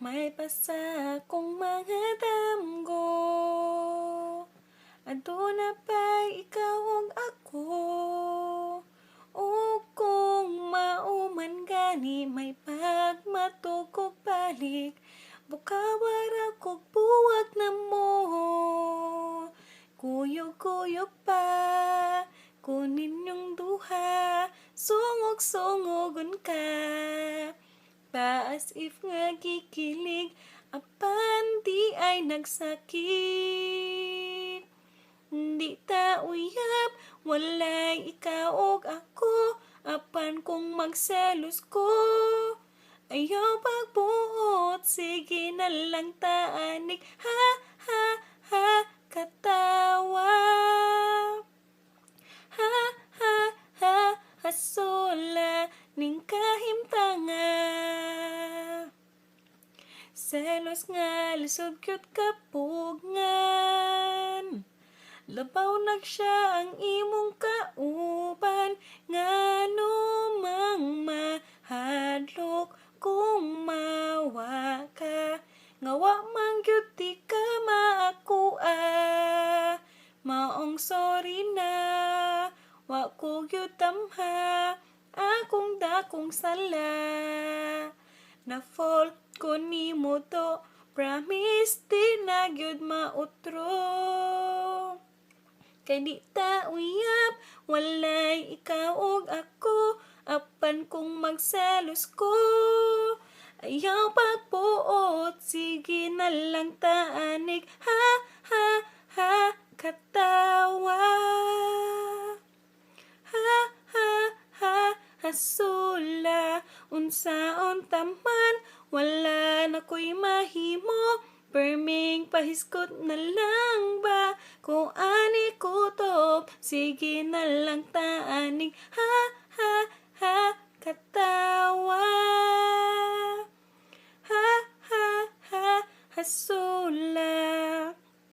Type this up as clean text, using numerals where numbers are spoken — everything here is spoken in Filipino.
May pasa kong mga damgo, aduna pa'y ikaw ug ako. O kung mauman gani may pagmatugog balik, bukawara kog buwag na mo. Kuyog-kuyog pa kunin yung duha, sungog-sungogon ka. As if nga gikilig, apan di ay nagsakit. Di ta uyab, walay ikaw og ako, apan kung magselos ko, ayaw pagbuot, sige na lang taanig, ha, ha, ha, katawa. Ha, ha, ha, hasula, ning kahimtanga. Selos nga, lisod cute kapugngan. Labaw siya ang imong kauban, ngano mang mahadlok kung mawa ka. Ngawa mang gyud di ka maakua, maong sorry na, wa ko gyud tamha, akong dakong sala. Na fall ko nimo to, promise di na gyud mautro. Kay di ta uyab, walay ikaw og ako, apan kung magselos ko, ayaw pagbuot, sige na lang taanig, ha, ha, ha, katawa. Ha, ha, ha, hasula, unsaon taman, wala na ko'y mahimo, perming pahiskot na lang ba, kung ani kutob, sige na lang taanig, ha, ha, ha, katawa. Ha, ha, ha, hasula.